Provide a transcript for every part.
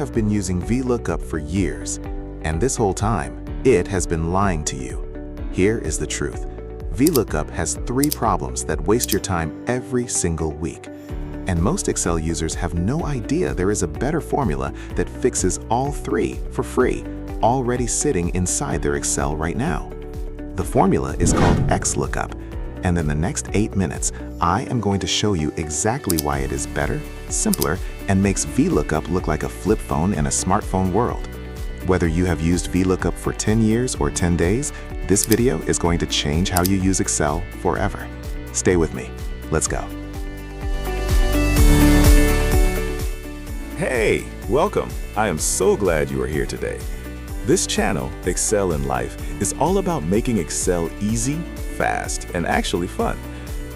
have been using VLOOKUP for years, and this whole time, it has been lying to you. Here is the truth. VLOOKUP has 3 problems that waste your time every single week. And most Excel users have no idea there is a better formula that fixes all 3 for free, already sitting inside their Excel right now. The formula is called XLOOKUP, and in the next 8 minutes, I am going to show you exactly why it is better, simpler, and makes VLOOKUP look like a flip phone in a smartphone world. Whether you have used VLOOKUP for 10 years or 10 days, this video is going to change how you use Excel forever. Stay with me. Let's go. Hey, welcome. I am so glad you are here today. This channel, Excel in Life, is all about making Excel easy, fast, and actually fun.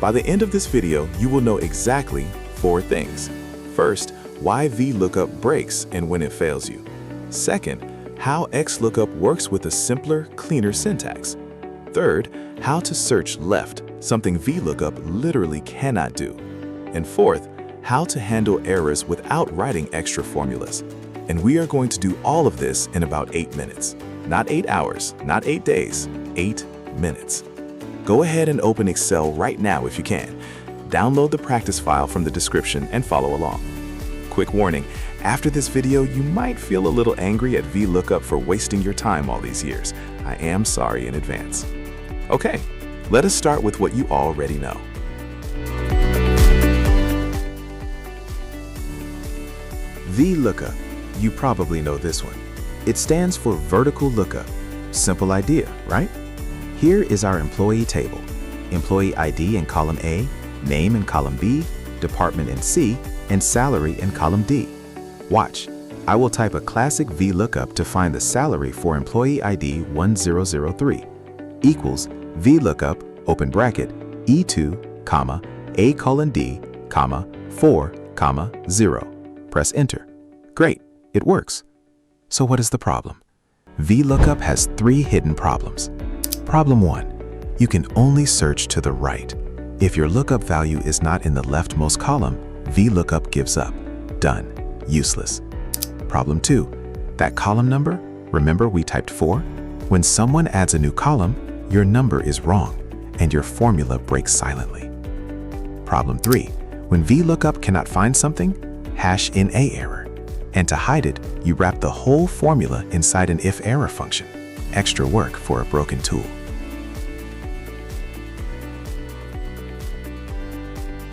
By the end of this video, you will know exactly 4 things. First, why VLOOKUP breaks and when it fails you. Second, how XLOOKUP works with a simpler, cleaner syntax. Third, how to search left, something VLOOKUP literally cannot do. And fourth, how to handle errors without writing extra formulas. And we are going to do all of this in about 8 minutes. Not 8 hours, not 8 days, 8 minutes. Go ahead and open Excel right now if you can. Download the practice file from the description and follow along. Quick warning, after this video, you might feel a little angry at VLOOKUP for wasting your time all these years. I am sorry in advance. Okay, let us start with what you already know. VLOOKUP. You probably know this one. It stands for vertical lookup. Simple idea, right? Here is our employee table. Employee ID in column A, name in column B, department in C, and salary in column D. Watch. I will type a classic VLOOKUP to find the salary for employee ID 1003 equals VLOOKUP, open bracket, E2, comma, A colon D, comma, 4, comma, 0. Press enter. Great, it works. So what is the problem? VLOOKUP has 3 hidden problems. Problem 1, you can only search to the right. If your lookup value is not in the leftmost column, VLOOKUP gives up. Done. Useless. Problem 2, that column number, remember we typed 4? When someone adds a new column, your number is wrong, and your formula breaks silently. Problem 3, when VLOOKUP cannot find something, hash in a error. And to hide it, you wrap the whole formula inside an if error function. Extra work for a broken tool.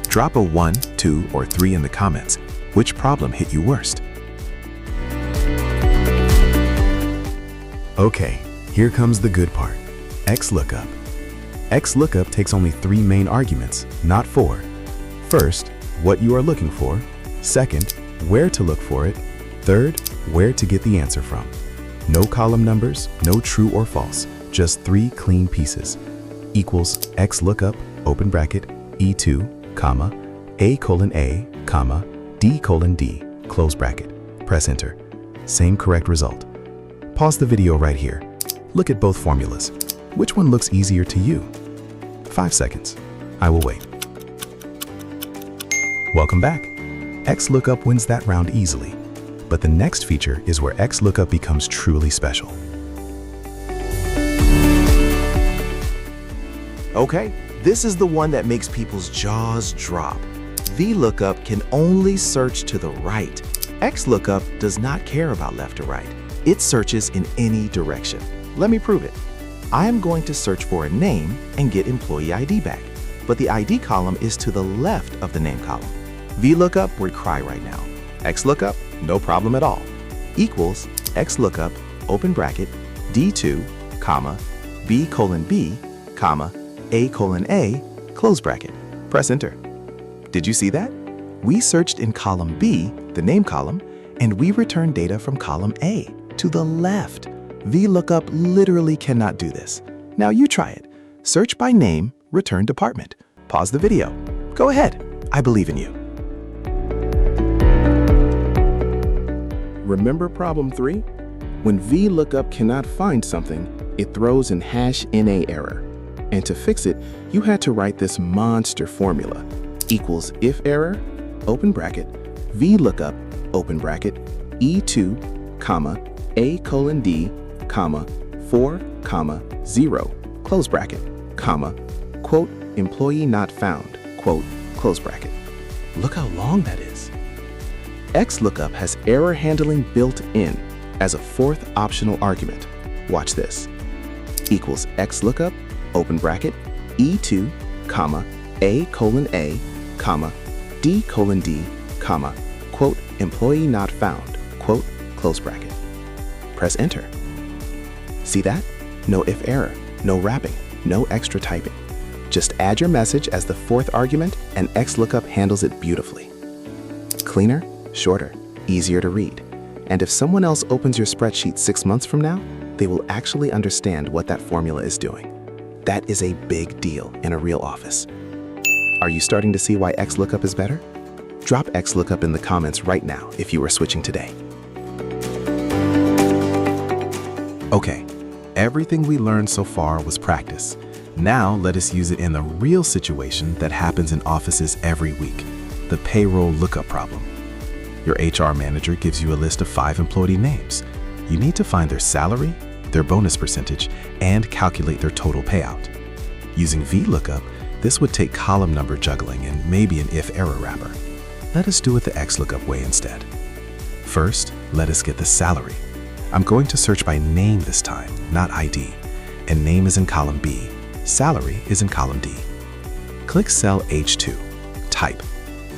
Drop a 1, 2, or 3 in the comments. Which problem hit you worst? Okay, here comes the good part. XLOOKUP. XLOOKUP takes only 3 main arguments, not 4. First, what you are looking for. Second, where to look for it. Third, where to get the answer from. No column numbers, no true or false, just 3 clean pieces. Equals XLOOKUP, open bracket, E2, comma, A colon A, comma, D colon D, close bracket. Press enter. Same correct result. Pause the video right here. Look at both formulas. Which one looks easier to you? 5 seconds. I will wait. Welcome back. XLOOKUP wins that round easily. But the next feature is where XLOOKUP becomes truly special. Okay, this is the one that makes people's jaws drop. VLOOKUP can only search to the right. XLOOKUP does not care about left or right. It searches in any direction. Let me prove it. I am going to search for a name and get employee ID back, but the ID column is to the left of the name column. VLOOKUP would cry right now. XLOOKUP, no problem at all. Equals XLOOKUP, open bracket, D2, comma, B colon B, comma, A colon A, close bracket. Press enter. Did you see that? We searched in column B, the name column, and we returned data from column A to the left. VLOOKUP literally cannot do this. Now you try it. Search by name, return department. Pause the video. Go ahead. I believe in you. Remember problem 3? When VLOOKUP cannot find something, it throws an hash in a error. And to fix it, you had to write this monster formula. Equals if error, open bracket, VLOOKUP, open bracket, E2, comma, A colon D, comma, 4, comma, 0, close bracket, comma, quote, employee not found, quote, close bracket. Look how long that is. XLOOKUP has error handling built in as a fourth optional argument. Watch this. Equals XLOOKUP, open bracket, E2, comma, A colon A, comma, D colon D, comma, quote, employee not found, quote, close bracket. Press enter. See that? No if error, no wrapping, no extra typing. Just add your message as the fourth argument and XLOOKUP handles it beautifully. Cleaner, shorter, easier to read. And if someone else opens your spreadsheet 6 months from now, they will actually understand what that formula is doing. That is a big deal in a real office. Are you starting to see why XLOOKUP is better? Drop XLOOKUP in the comments right now if you are switching today. Okay, everything we learned so far was practice. Now let us use it in the real situation that happens in offices every week, the payroll lookup problem. Your HR manager gives you a list of 5 employee names. You need to find their salary, their bonus percentage, and calculate their total payout. Using VLOOKUP, this would take column number juggling and maybe an if-error wrapper. Let us do it the XLOOKUP way instead. First, let us get the salary. I'm going to search by name this time, not ID, and name is in column B. Salary is in column D. Click cell H2, type,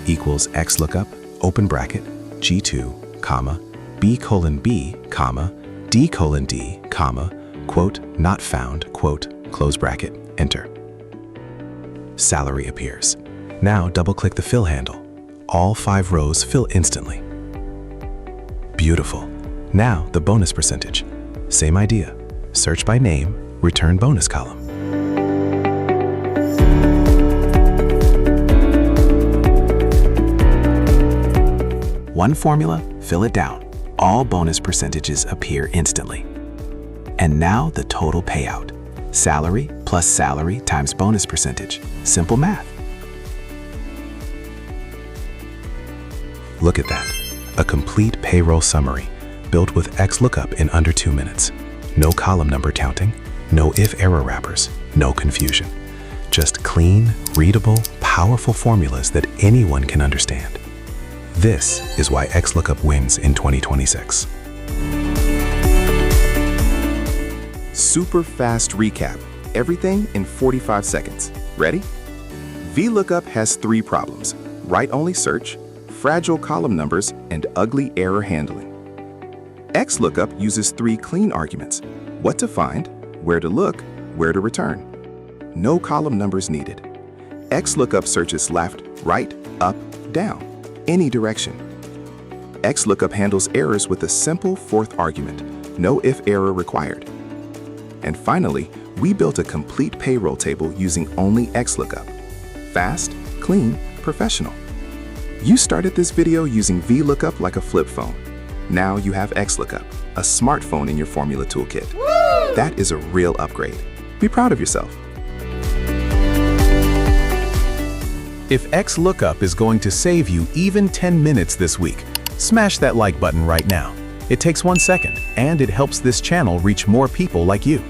equals XLOOKUP, open bracket, G2, comma, B colon B, comma, D colon D, comma, quote, not found, quote, close bracket, enter. Salary appears. Now double-click the fill handle. All 5 rows fill instantly. Beautiful. Now the bonus percentage. Same idea. Search by name, return bonus column. One formula, fill it down. All bonus percentages appear instantly. And now the total payout. Salary plus salary times bonus percentage. Simple math. Look at that. A complete payroll summary built with XLOOKUP in under 2 minutes. No column number counting, no if-error wrappers, no confusion. Just clean, readable, powerful formulas that anyone can understand. This is why XLOOKUP wins in 2026. Super fast recap. Everything in 45 seconds. Ready? VLOOKUP has 3 problems: write-only search, fragile column numbers, and ugly error handling. XLOOKUP uses 3 clean arguments: what to find, where to look, where to return. No column numbers needed. XLOOKUP searches left, right, up, down, any direction. XLOOKUP handles errors with a simple 4th argument: no if-error required. And finally, we built a complete payroll table using only XLOOKUP. Fast, clean, professional. You started this video using VLOOKUP like a flip phone. Now you have XLOOKUP, a smartphone in your formula toolkit. Woo! That is a real upgrade. Be proud of yourself. If XLOOKUP is going to save you even 10 minutes this week, smash that like button right now. It takes 1 second, and it helps this channel reach more people like you.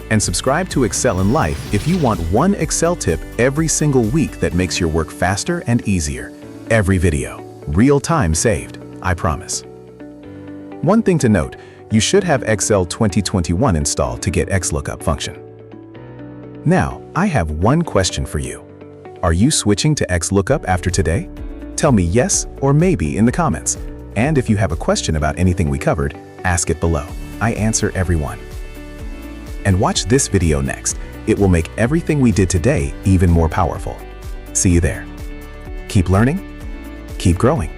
And subscribe to Excel in Life if you want one Excel tip every single week that makes your work faster and easier. Every video, real time saved, I promise. One thing to note, you should have Excel 2021 installed to get XLOOKUP function. Now, I have one question for you. Are you switching to XLOOKUP after today? Tell me yes or maybe in the comments. And if you have a question about anything we covered, ask it below. I answer everyone. And watch this video next. It will make everything we did today even more powerful. See you there. Keep learning, keep growing.